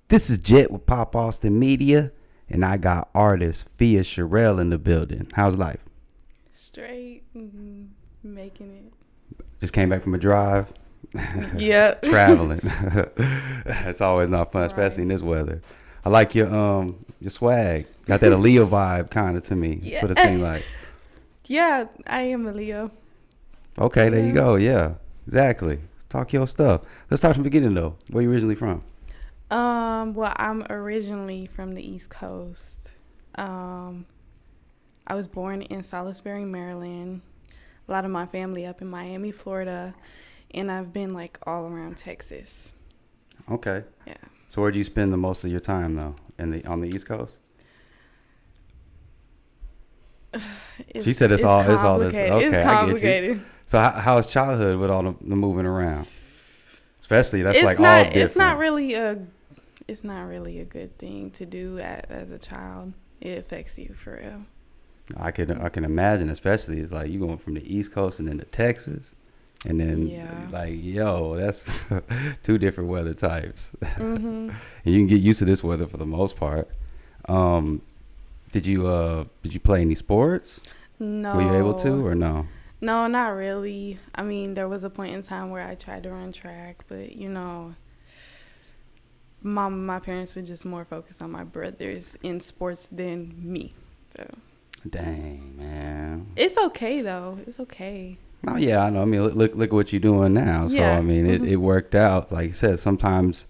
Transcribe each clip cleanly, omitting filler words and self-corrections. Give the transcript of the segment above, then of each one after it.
This is Jet with Pop Austin Media, and I got artist Fiaa Sherrell in the building. How's life? Straight, making it. Just came back from a drive. Yep. Traveling. It's always not fun, especially in this weather. I like your swag. Got that Aaliyah vibe kind of to me. Yeah. What it seemed like. Yeah, I am a Leo. Okay, there you go. Yeah, exactly. Talk your stuff. Let's start from the beginning though. Where you originally from? Well, I'm originally from the East Coast. I was born in Salisbury, Maryland. A lot of my family up in Miami, Florida, and I've been like all around Texas. Okay. Yeah. So where do you spend the most of your time though? On the East Coast? She said it's all this. Okay, it's complicated. I get you. So how's childhood with all the moving around? Especially that's it's like not, all different. It's not really a good thing to do as a child. It affects you for real. I can imagine, especially it's like you going from the East Coast and then to Texas, and then that's two different weather types. Mm-hmm. And you can get used to this weather for the most part. Did you play any sports? No. Were you able to or no? No, not really. I mean, there was a point in time where I tried to run track, but my parents were just more focused on my brothers in sports than me. So. Dang, man. It's okay though. It's okay. Oh yeah, I know. I mean, look at what you're doing now. So Yeah. I mean, it worked out. Like you said, sometimes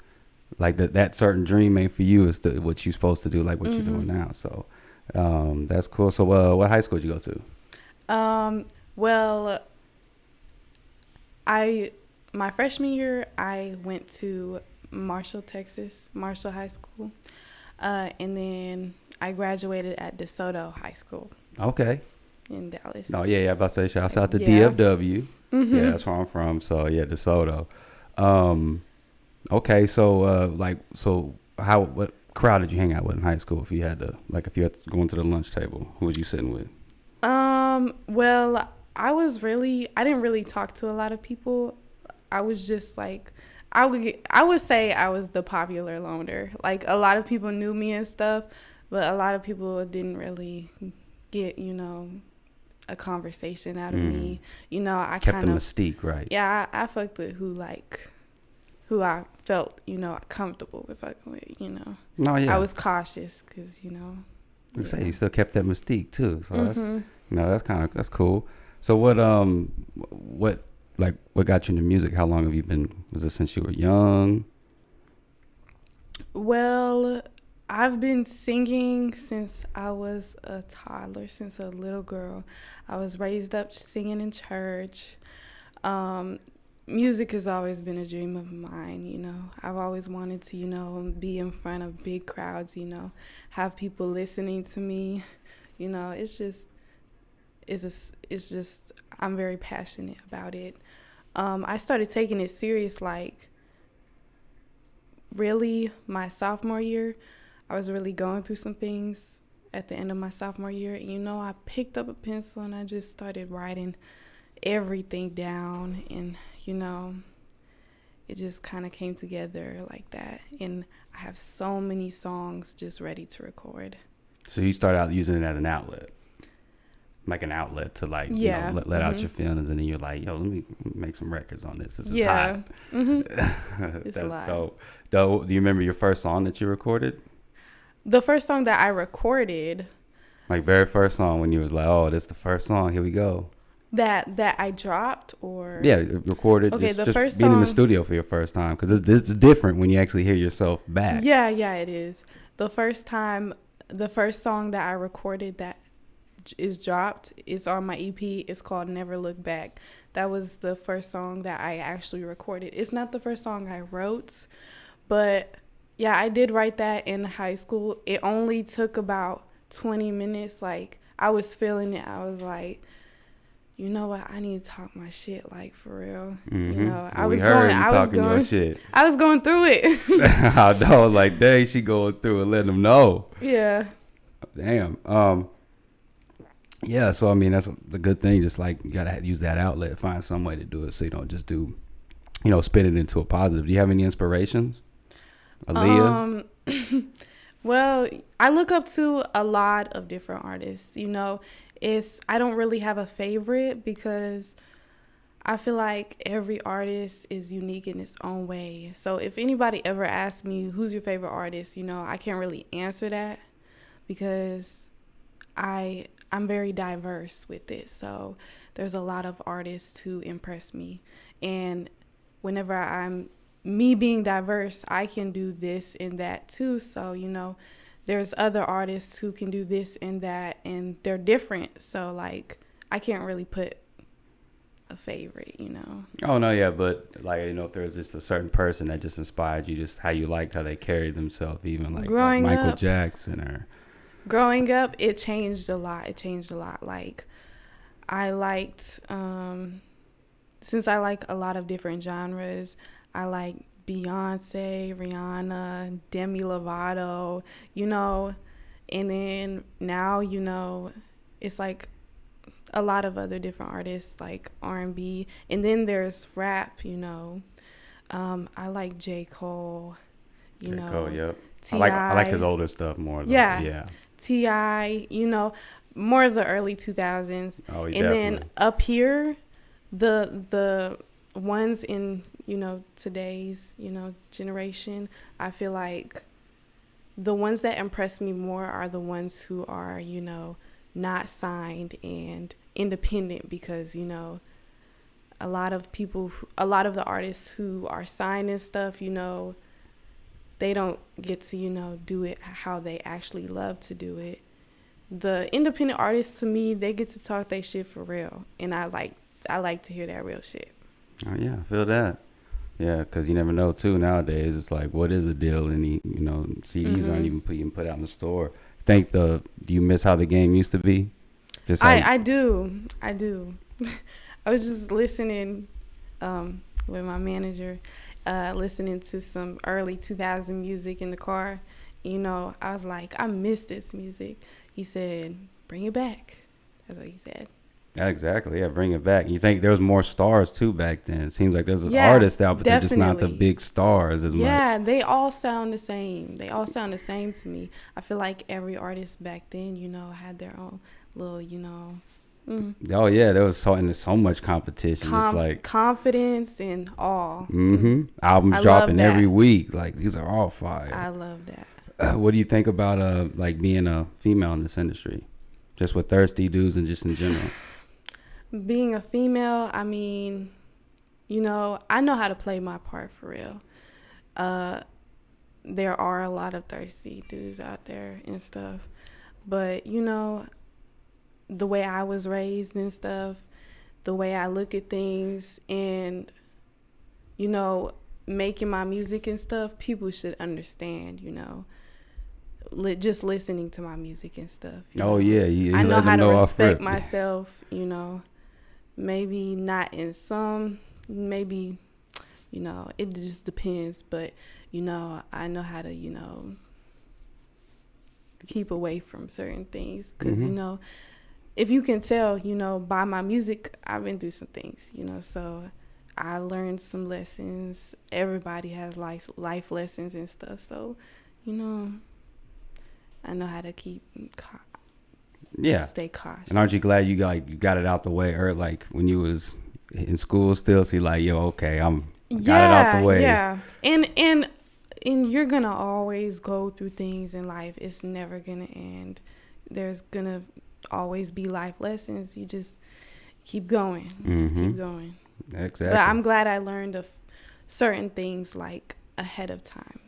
like that certain dream ain't for you. It's what you're supposed to do, like what you're doing now. So that's cool. So what high school did you go to? Well, my freshman year I went to Marshall High School, and then I graduated at DeSoto High School. Okay. In Dallas. Oh yeah, I'm about to say shouts out to Yeah. DFW. Mm-hmm. Yeah, that's where I'm from. So yeah, DeSoto. Okay, so what crowd did you hang out with in high school? If you had to go into the lunch table, who was you sitting with? Well, I didn't really talk to a lot of people. I was just like, I would say I was the popular loner. Like a lot of people knew me and stuff, but a lot of people didn't really get, a conversation out of me. I kept the mystique, right? Yeah, I fucked with who I felt, comfortable with fucking with, No, yeah. I was cautious because, You say you still kept that mystique too. So that's cool. So what got you into music? How long have you been? Was it since you were young? Well, I've been singing since I was a toddler, since a little girl. I was raised up singing in church. Music has always been a dream of mine, I've always wanted to, be in front of big crowds, have people listening to me. It's just I'm very passionate about it. I started taking it serious really my sophomore year. I was really going through some things at the end of my sophomore year. I picked up a pencil and I just started writing everything down, and it just kind of came together like that. And I have so many songs just ready to record. So you started out using it as an outlet, like an outlet to let out your feelings, and then you're like, yo, let me make some records on this. This is hot. Mm-hmm. That's dope. Do you remember your first song that you recorded? The first song that I recorded. Like very first song when you was like, oh, this is the first song. Here we go. That I dropped or? Yeah, recorded. Okay, just first being song, in the studio for your first time, because this is different when you actually hear yourself back. Yeah, it is. The first song that I recorded that is dropped is on my EP. It's called Never Look Back. That was the first song that I actually recorded. It's not the first song I wrote, but yeah, I did write that in high school. It only took about 20 minutes. Like, I was feeling it. I was like, you know what? I need to talk my shit, like, for real. Mm-hmm. I was going through it. I know, like, dang, she going through it, letting them know. Yeah. Damn. Yeah, so I mean that's the good thing. Just like you gotta use that outlet, find some way to do it, so you don't just do, spin it into a positive. Do you have any inspirations? Aaliyah? Well, I look up to a lot of different artists. I don't really have a favorite because I feel like every artist is unique in its own way. So if anybody ever asks me who's your favorite artist, I can't really answer that because I'm very diverse with it. So there's a lot of artists who impress me. And whenever I'm me being diverse, I can do this and that too. So, there's other artists who can do this and that, and they're different. So, like, I can't really put a favorite. Oh, no, yeah, but, like, if there's just a certain person that just inspired you, just how you liked how they carried themselves, even, like Michael Jackson or... Growing up, it changed a lot. Like, I liked, since I like a lot of different genres, I like Beyonce, Rihanna, Demi Lovato, and then now, it's like a lot of other different artists like R&B, and then there's rap, I like J. Cole, Cole, yep. T.I. I like his older stuff more, though. Yeah. T.I., more of the early 2000s. Oh, and definitely. Then up here, the ones in, today's, generation, I feel like the ones that impress me more are the ones who are, not signed and independent because, a lot of the artists who are signed and stuff, they don't get to, do it how they actually love to do it. The independent artists, to me, they get to talk their shit for real. And I like to hear that real shit. Oh, yeah, I feel that. Yeah, because you never know, too, nowadays. It's like, what is a deal? And, CDs aren't even put out in the store. Do you miss how the game used to be? I do. I was just listening with my manager, listening to some early 2000 music in the car. I was like, I miss this music. He said, bring it back. That's what he said. Exactly. Yeah, bring it back. You think there was more stars, too, back then. It seems like there's artists out, but they're just not the big stars as much. Yeah, they all sound the same. To me. I feel like every artist back then, had their own little, Oh, yeah, there was so much competition. It's like confidence and all. Albums dropping every week. Like, these are all fire. I love that. What do you think about like being a female in this industry? Just with thirsty dudes and just in general? Being a female, I mean, I know how to play my part for real. There are a lot of thirsty dudes out there and stuff. But, the way I was raised and stuff, the way I look at things and, making my music and stuff, people should understand, just listening to my music and stuff. Yeah. You I know how to respect myself, maybe not in some, maybe, it just depends. But, I know how to, keep away from certain things because, if you can tell, by my music, I've been through some things, so I learned some lessons. Everybody has life lessons and stuff. So, I know how to stay cautious. And aren't you glad you got it out the way, or like when you was in school still? So you're like, yo, okay, got it out the way. Yeah, and you're gonna always go through things in life. It's never gonna end. There's gonna always be life lessons. You just keep going. Just keep going. Exactly. But I'm glad I learned of certain things like ahead of time.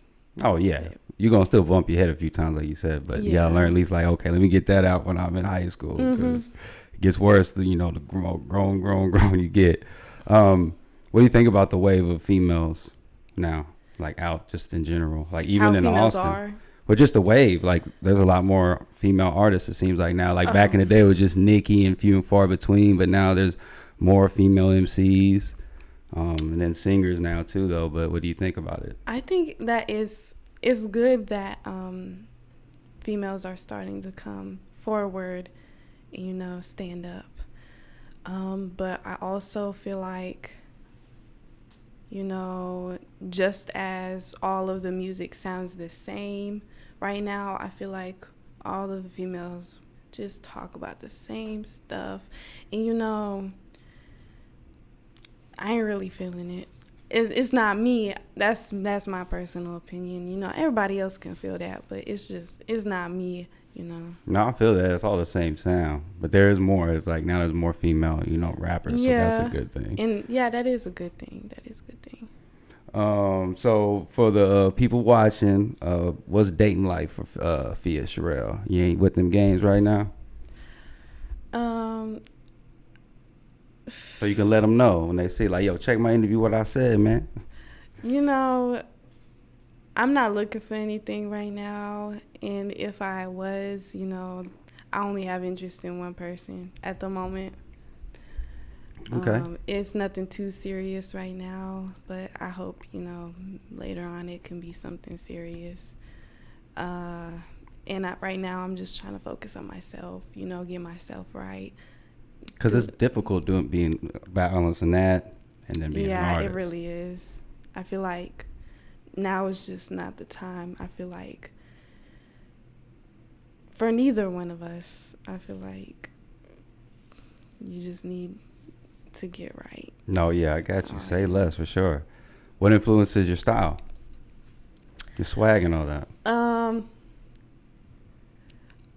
Oh yeah, you're gonna still bump your head a few times, like you said, but you gotta learn at least like, okay, let me get that out when I'm in high school because it gets worse. The grown you get. What do you think about the wave of females now, like out just in general, like even in Austin? Well, just the wave. Like, there's a lot more female artists. It seems like now. Like back in the day, it was just Nicki and few and far between. But now there's more female MCs, and then singers now too. Though, but what do you think about it? I think that it's good that females are starting to come forward, stand up. But I also feel like, You know, just as all of the music sounds the same right now, I feel like all of the females just talk about the same stuff. And, you know, I ain't really feeling it. It's not me. That's my personal opinion. You know, everybody else can feel that, but it's not me, you know. No, I feel that. It's all the same sound. But there is more. It's like now there's more female, you know, rappers. Yeah. So that's a good thing. And, yeah, that is a good thing. That is a good thing. So for the people watching, what's dating life for Fiaa Sherrell? You ain't with them games right now? So you can let them know when they say, like, yo, check my interview, what I said, man. You know, I'm not looking for anything right now. And if I was, you know, I only have interest in one person at the moment. Okay. It's nothing too serious right now, but I hope, you know, later on it can be something serious. And right now I'm just trying to focus on myself, you know, get myself right. Because it's difficult being balancing that and then being an artist. Yeah, it really is. I feel like now is just not the time. I feel like for neither one of us, I feel like you just need to get right. No, yeah, I got you. Say less for sure. What influences your style? Your swag and all that?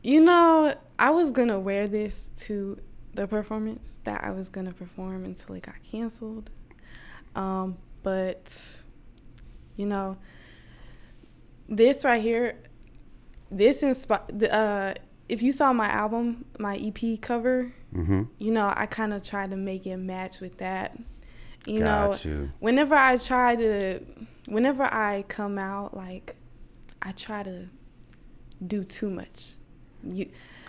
You know, I was going to wear this to the performance that I was going to perform until it got canceled. But, you know, this right here, this if you saw my album, my EP cover, mm-hmm. you know, I kind of tried to make it match with that. You got know, you. whenever I come out, like, I try to do too much.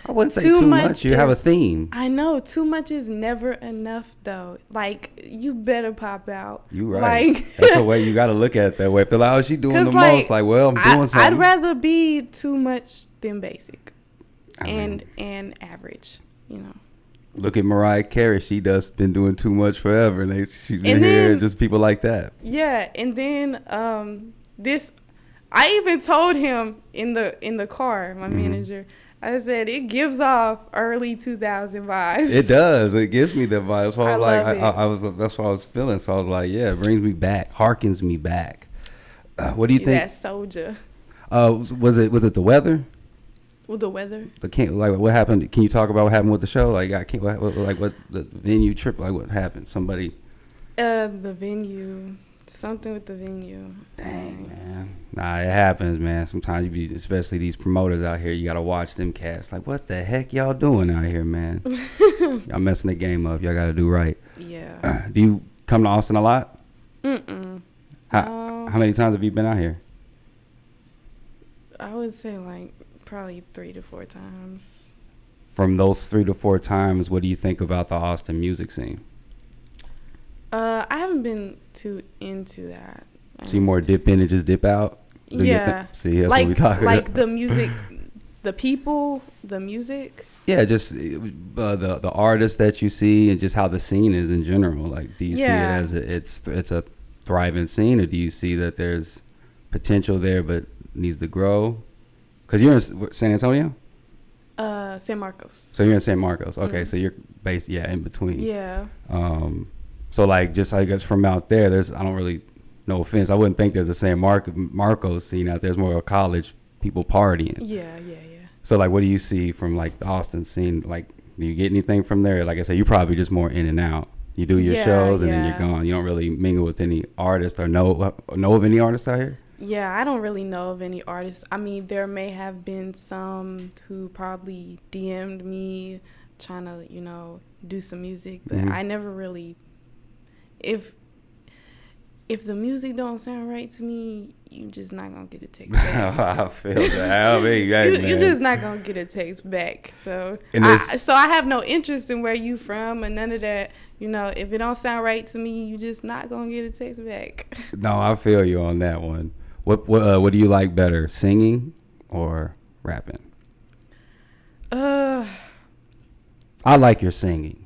I wouldn't say too much. You have a theme. I know. Too much is never enough, though. Like, you better pop out. You right. Like, that's the way you got to look at it that way. If they're like, oh, she doing the most, like, well, I'm doing something. I'd rather be too much than basic and average, you know. Look at Mariah Carey. She been doing too much forever. And she's been here, just people like that. Yeah. And then I even told him in the car, my manager, I said, it gives off early 2000 vibes. It does. It gives me the vibes. So I was that's what I was feeling. So I was like, yeah, it brings me back, harkens me back. What do you think? That soldier. Was it the weather? Well, the weather. What happened? Can you talk about what happened with the show? Like what the venue trip? Like what happened? Somebody. The venue. Something with the venue. Dang, man. Nah, it happens, man. Sometimes especially these promoters out here, you got to watch them cats. Like, what the heck y'all doing out here, man? Y'all messing the game up. Y'all got to do right. Yeah. Do you come to Austin a lot? Mm-mm. How many times have you been out here? I would say, like, probably 3 to 4 times. From those 3 to 4 times, what do you think about the Austin music scene? I haven't been too into that. So you more dip in and just dip out? Yeah. See, that's what we talking about. Like the music, the people, the music. Yeah, just the artists that you see and just how the scene is in general. Like, do you see it as it's a thriving scene, or do you see that there's potential there but needs to grow? Because you're in San Antonio? San Marcos. So you're in San Marcos. Okay, so you're based, in between. Yeah. So, like, just I guess from out there, I don't really, no offense, I wouldn't think there's a San Marcos scene out there. There's more of a college people partying. Yeah. So, like, what do you see from, like, the Austin scene? Like, do you get anything from there? Like I said, you're probably just more in and out. You do your shows and then you're gone. You don't really mingle with any artists or know of any artists out here? Yeah, I don't really know of any artists. I mean, there may have been some who probably DM'd me trying to, you know, do some music, but I never really... If the music don't sound right to me, you just not gonna get a text back. I feel that. I mean, you're just not gonna get a text back. So I have no interest in where you from and none of that. You know, if it don't sound right to me, you just not gonna get a text back. No, I feel you on that one. What do you like better, singing or rapping? I like your singing.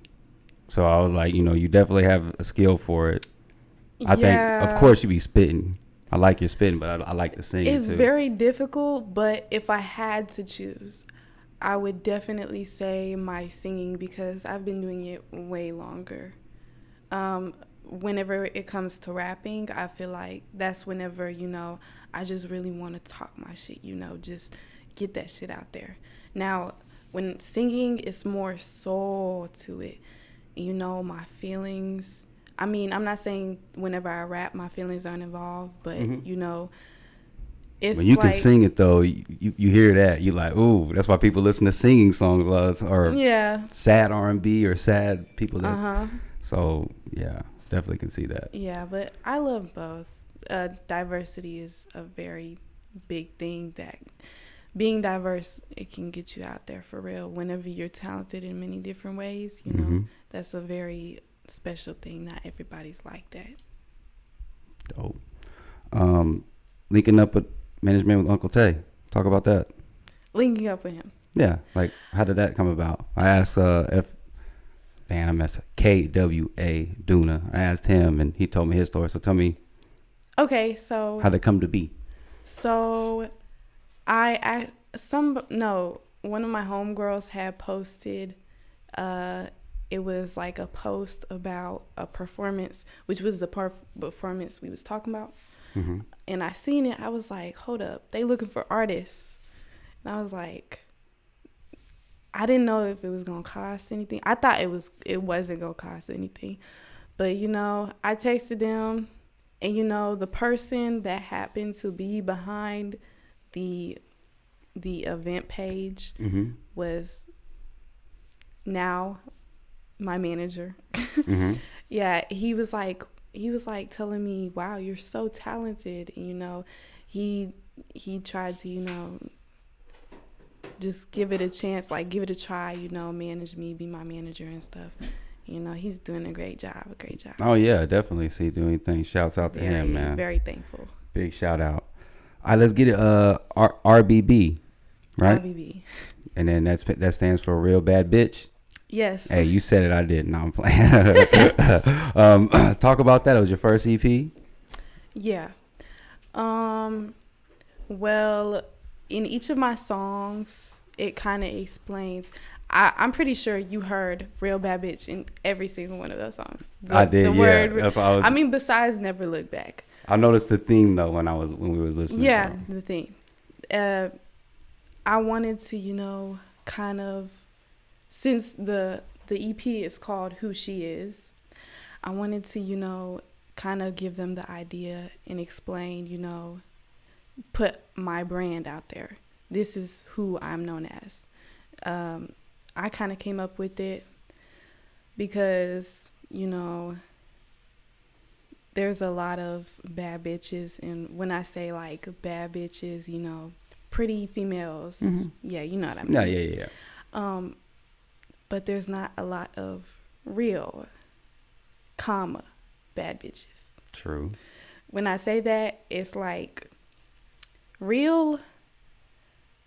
So I was like, you know, you definitely have a skill for it. I think, of course, you be spitting. I like your spitting, but I like the singing It's too. very difficult, but if I had to choose, I would definitely say my singing because I've been doing it way longer. Whenever it comes to rapping, I feel like that's whenever, I just really want to talk my shit, just get that shit out there. Now, when singing, it's more soul to it. My feelings. I mean, I'm not saying whenever I rap, my feelings aren't involved, but, it's when you can sing it, though, you hear that. You like, ooh, that's why people listen to singing songs or sad R&B or sad people. So, yeah, definitely can see that. Yeah, but I love both. Diversity is a very big thing that being diverse, it can get you out there for real. Whenever you're talented in many different ways, that's a very special thing. Not everybody's like that. Dope. Linking up with management with Uncle Tay. Talk about that. Linking up with him. Yeah, like how did that come about? I asked KWA Duna. I asked him and he told me his story. So tell me. Okay, so how'd it come to be? So one of my homegirls had posted it was like a post about a performance, which was the performance we was talking about. Mm-hmm. And I seen it. I was like, hold up. They looking for artists. And I was like, I didn't know if it was going to cost anything. I thought it wasn't going to cost anything. But, I texted them. And, the person that happened to be behind the event page was now my manager. Mm-hmm. Yeah, he was like telling me, wow, you're so talented. And, he tried to, just give it a chance, like give it a try, manage me, be my manager and stuff. He's doing a great job. Oh, yeah, definitely. See, doing things. Shouts out to him, man. Very thankful. Big shout out. All right, let's get it. RBB, right? RBB. And then that stands for Real Bad Bitch. Yes. Hey, you said it. I didn't. No, I'm playing. Talk about that. It was your first EP? Yeah. Well, in each of my songs, it kind of explains. I'm pretty sure you heard "Real Bad Bitch" in every single one of those songs. I did. That's what I was. I mean, besides "Never Look Back." I noticed the theme though when we was listening. Yeah, the theme. I wanted to, kind of, since the EP is called "Who She Is," I wanted to, kind of give them the idea and explain, put my brand out there. This is who I'm known as. I kind of came up with it because, there's a lot of bad bitches. And when I say like bad bitches, pretty females. Mm-hmm. Yeah, you know what I mean? Yeah. But there's not a lot of real, bad bitches. True. When I say that, it's like real.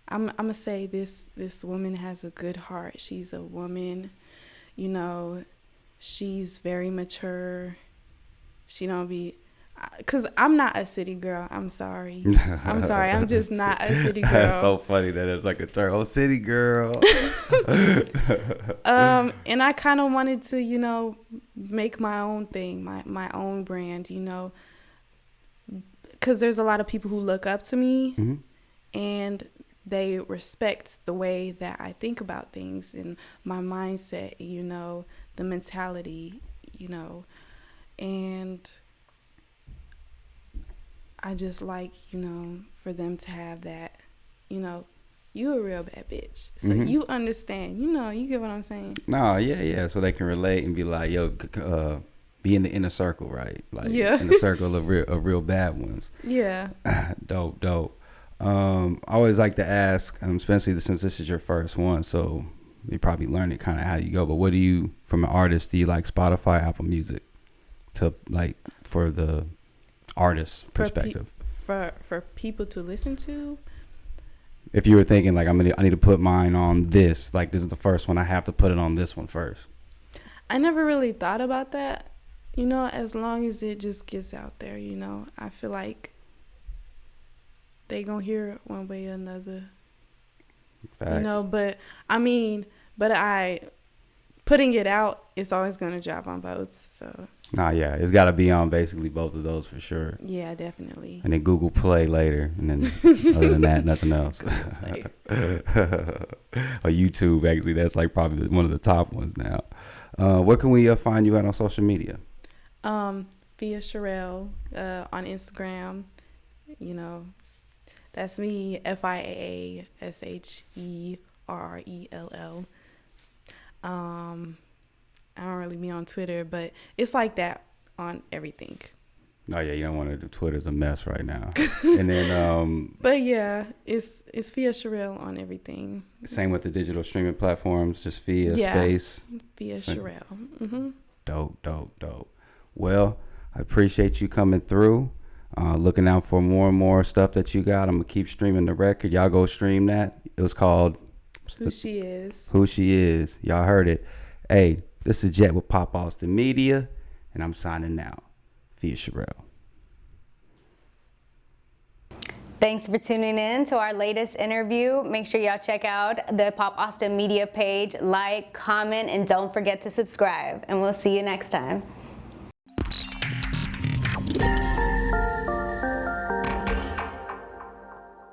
I'm gonna say this woman has a good heart. She's a woman, she's very mature. She don't be, cause I'm not a city girl. I'm sorry. I'm just not a city girl. That's so funny that it's like a term. Oh, city girl. And I kind of wanted to, make my own thing, my own brand, cause there's a lot of people who look up to me, mm-hmm. and they respect the way that I think about things and my mindset, the mentality, and I just like, for them to have that, you a real bad bitch. So mm-hmm. you understand, you get what I'm saying? No, yeah. So they can relate and be like, yo, be in the inner circle, right? Like in the circle of real bad ones. Yeah. Dope. I always like to ask, especially since this is your first one, so you probably learn it kind of how you go. But what do you, from an artist, do you like Spotify, Apple Music, to like for the artist perspective? For people to listen to. If you were thinking like I need to put mine on this, like this is the first one, I have to put it on this one first. I never really thought about that. You know, as long as it just gets out there, you know, I feel like they gonna hear it one way or another. Facts. You know, but I mean, putting it out, it's always gonna drop on both. So. Nah, yeah, it's got to be on basically both of those for sure. Yeah, definitely. And then Google Play later, and then other than that, nothing else. Or YouTube, actually, that's like probably one of the top ones now. Where can we find you at on social media? Fiaa Sherrell on Instagram. You know, that's me. FIAASHERRELL. I don't really be on Twitter, but it's like that on everything. Oh yeah, you don't want to do Twitter's a mess right now. And then but yeah, it's Fiaa Sherrell on everything. Same with the digital streaming platforms, just Fiaa space. Fiaa Sherrell. Mm-hmm. Dope. Well, I appreciate you coming through. Looking out for more and more stuff that you got. I'm gonna keep streaming the record. Y'all go stream that. It was called Who She Is. Who She Is. Y'all heard it. Hey, this is Jet with Pop Austin Media, and I'm signing out. Fiaa Sherrell. Thanks for tuning in to our latest interview. Make sure y'all check out the Pop Austin Media page, like, comment, and don't forget to subscribe. And we'll see you next time.